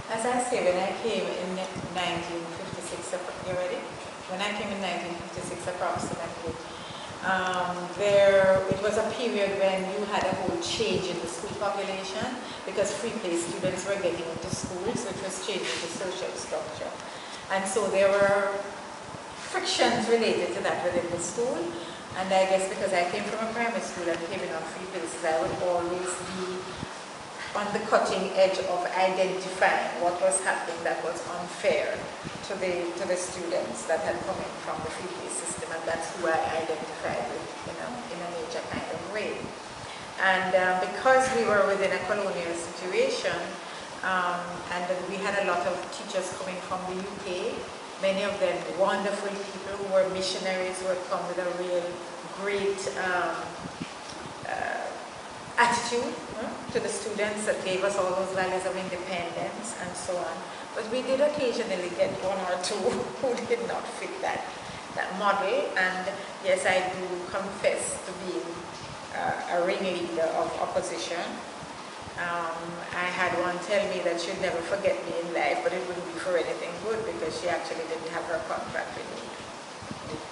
As I say, when I came in 1956, you ready? When I came in 1956 approximately, it was a period when you had a whole change in the school population because free play students were getting into schools, which was changing the social structure. And so there were frictions related to that within the school. And I guess because I came from a primary school and came in on free places, I would always be on the cutting edge of identifying what was happening that was unfair to the students that had come in from the free play system, and that's who I identified with, in a major kind of way. And because we were within a colonial situation, and we had a lot of teachers coming from the UK, many of them wonderful people who were missionaries who had come with a real great attitude to the students that gave us all those values of independence and so on. But we did occasionally get one or two who did not fit that model. And yes, I do confess to being a ringleader of opposition. I had one tell me that she'd never forget me in life, but it wouldn't be for anything good because she actually didn't have her contract renewed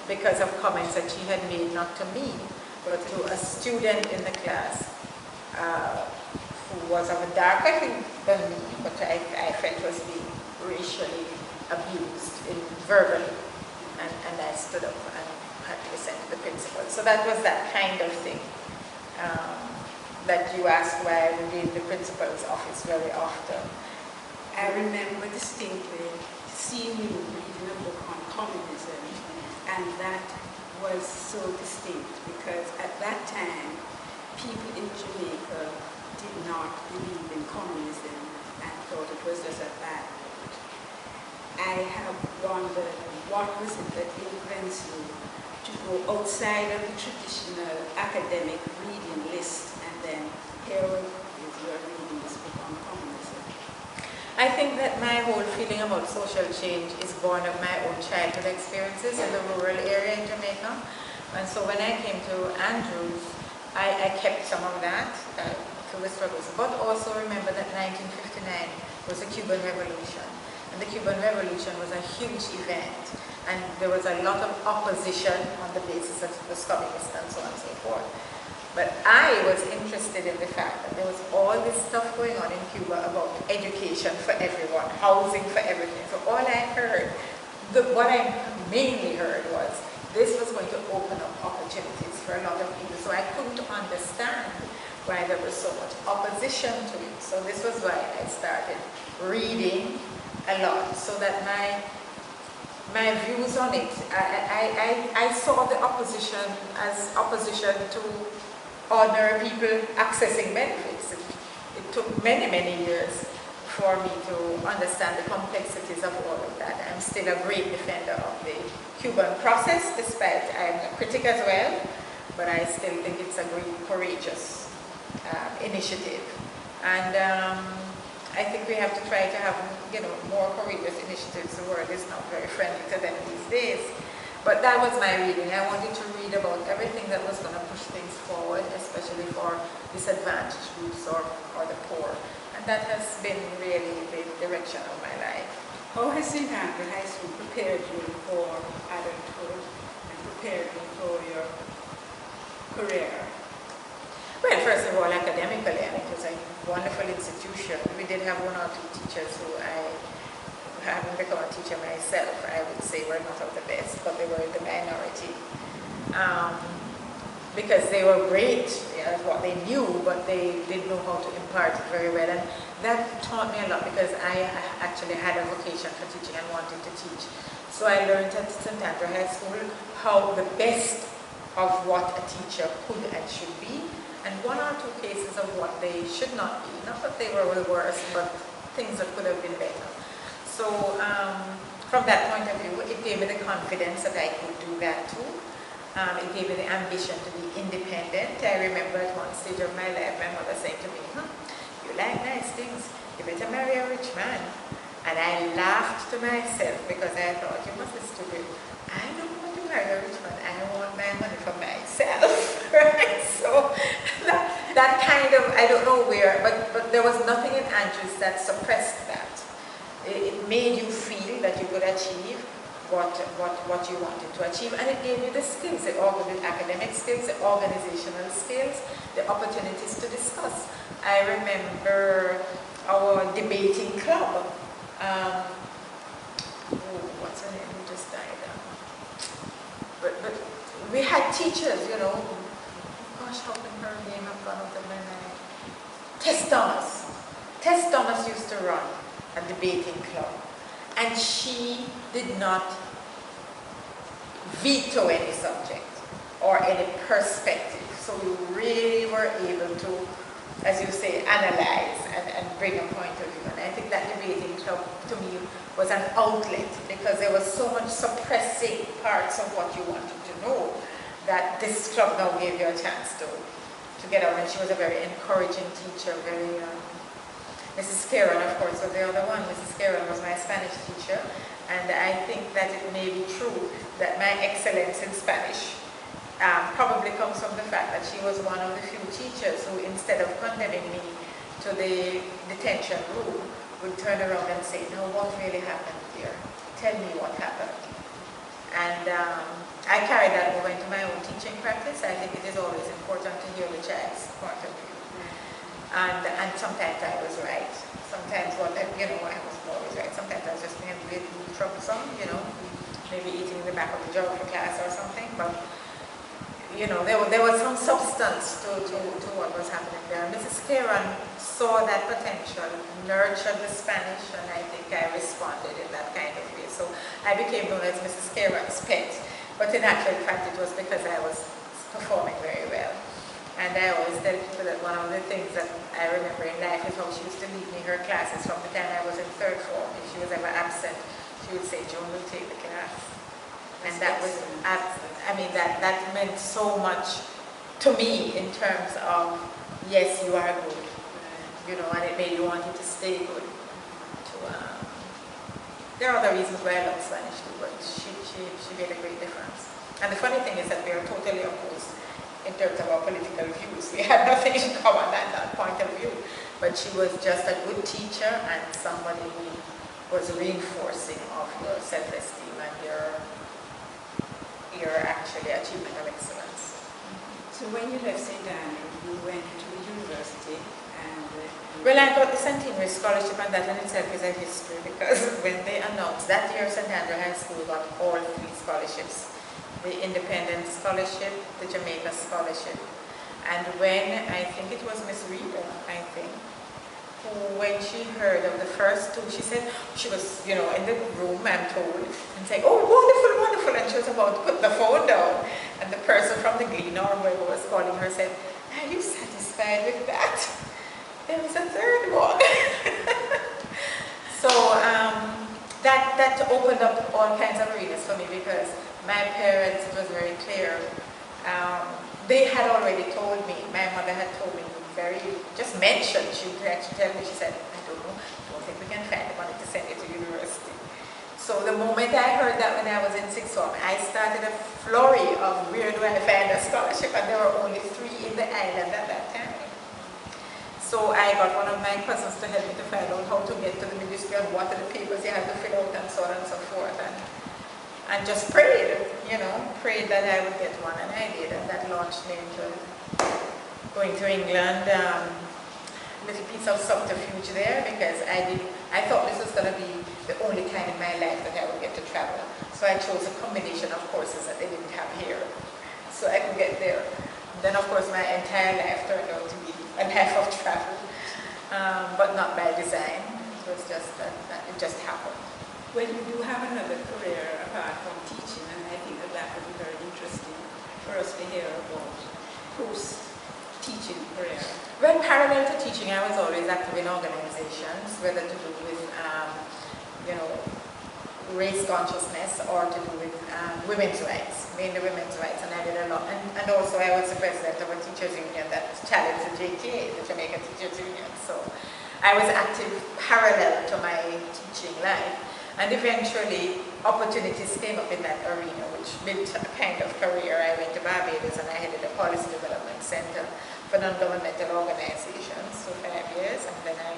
because of comments that she had made not to me, but to a student in the class who was of a darker hue than me, but I felt was being racially abused verbally, and I stood up and had to listen to the principal. So that was that kind of thing that you asked why I would be in the principal's office very often. I remember distinctly seeing you reading a book on communism, and that was so distinct because at that time people in Jamaica did not believe in communism and thought it was just a bad word. I have wondered what was it that influenced you to go outside of the traditional academic reading list, and then here is your reading this book on communism. I think that my whole feeling about social change is born of my own childhood experiences in the rural area in Jamaica. And so when I came to Andrews, I kept some of that through the struggles, but also remember that 1959 was the Cuban Revolution. And the Cuban Revolution was a huge event, and there was a lot of opposition on the basis of the communists and so on and so forth. But I was interested in the fact that there was all this stuff going on in Cuba about education for everyone, housing for everything. So all I heard, what I mainly heard was, this was going to open up opportunities for a lot of people. So I couldn't understand why there was so much opposition to it. So this was why I started reading a lot, so that my views on it, I saw the opposition as opposition to ordinary people accessing benefits. It took many, many years for me to understand the complexities of all of that. I'm still a great defender of the Cuban process, despite I'm a critic as well, but I still think it's a great, courageous initiative. And I think we have to try to have, more courageous initiatives. The world is not very friendly to them these days. But that was my reading. I wanted to read about everything that was going to push things forward, especially for disadvantaged groups or the poor. And that has been really the direction of my life. How has St. Andrew High School prepared you for adulthood and prepared you for your career? Well, first of all, academically, it was a wonderful institution. We did have one or two teachers who having become a teacher myself, I would say were not of the best, but they were in the minority. Because they were great at what they knew, but they didn't know how to impart it very well. And that taught me a lot because I actually had a vocation for teaching and wanted to teach. So I learned at St. Andrew High School how the best of what a teacher could and should be, and one or two cases of what they should not be. Not that they were the worst, but things that could have been better. So from that point of view, it gave me the confidence that I could do that too. It gave me the ambition to be independent. I remember at one stage of my life, my mother saying to me, you like nice things, you better marry a rich man. And I laughed to myself because I thought, you must be stupid. I don't want to marry a rich man, I want my money for myself, right? So that kind of, I don't know where, but there was nothing in Andrews that suppressed that. it made you feel that you could achieve what you wanted to achieve, and it gave you the skills, the academic skills, the organizational skills, the opportunities to discuss. I remember our debating club. What's her name? Who just died? But we had teachers, you know. Gosh, how can her name have gone out of my mind? Tess Thomas. Tess Thomas used to run a debating club, and she did not veto any subject or any perspective. So we really were able to, as you say, analyze and bring a point of view. And I think that debating club, to me, was an outlet, because there was so much suppressing parts of what you wanted to know that this club now gave you a chance to get out. And she was a very encouraging teacher, very Mrs. Kearon, of course, was the other one. Mrs. Kearon was my Spanish teacher, and I think that it may be true that my excellence in Spanish probably comes from the fact that she was one of the few teachers who, instead of condemning me to the detention room, would turn around and say, "No, what really happened here? Tell me what happened." And I carried that over into my own teaching practice. I think it is always important to hear the child's point of view. And sometimes I was right. Sometimes I wasn't always right. Sometimes I was just being a bit troublesome, maybe eating in the back of the geography class or something. But, there was some substance to what was happening there. Mrs. Kearon saw that potential, nurtured the Spanish, and I think I responded in that kind of way. So I became known as Mrs. Kearon's pet. But in actual fact, it was because I was performing very well. And I always tell people that one of the things that I remember in life is how she used to leave me her classes from the time I was in third form. If she was ever absent, she would say, "Joan will take the class." And that was, that meant so much to me in terms of, yes, you are good, and it made you want you to stay good. There are other reasons why I love Spanish too, but she made a great difference. And the funny thing is that we are totally opposed in terms of our political views. We had nothing in common at that point of view. But she was just a good teacher and somebody who was reinforcing of your self-esteem and your actually achievement of excellence. So when you left St. Andrew, you went to the university and... Well, I got the Centenary Scholarship, and that in itself is a history, because when they announced that year, St. Andrew High School got all 3 scholarships. The Independent Scholarship, the Jamaica Scholarship, and when, I think it was Miss Rita, who, when she heard of the first 2, she said, she was, in the room, I'm told, and saying, "Oh, wonderful, wonderful," and she was about to put the phone down, and the person from the Gleaner, or whoever was calling her, said, "Are you satisfied with that? There was a 3rd one." So, that opened up all kinds of arenas for me, because my parents, it was very clear, they had already told me, my mother had told me, just mentioned, she would actually tell me, she said, "I don't think we can find the money to send you to university." So the moment I heard that when I was in 6th form, I started a flurry of where do I find a scholarship, and there were only 3 in the island at that time. So I got one of my cousins to help me to find out how to get to the ministry and what are the papers you had to fill out and so on and so forth. And just prayed, prayed that I would get one, and I did, and that launched me into going to England. Little piece of subterfuge there, because I thought this was going to be the only time in my life that I would get to travel. So I chose a combination of courses that they didn't have here, so I could get there. Then, of course, my entire life turned out to be a life of travel, but not by design. It was just that it just happened. Well, you do have another career apart from teaching, and I think that would be very interesting for us to hear about post-teaching career. Well, parallel to teaching, I was always active in organizations, whether to do with, race consciousness or to do with women's rights, mainly women's rights, and I did a lot. And also I was the president of a teachers union that challenged the JTA, the Jamaica Teachers Union. So I was active parallel to my teaching life. And eventually opportunities came up in that arena, which built a kind of career. I went to Barbados and I headed a policy development center for non-governmental organizations for 5 years, and then I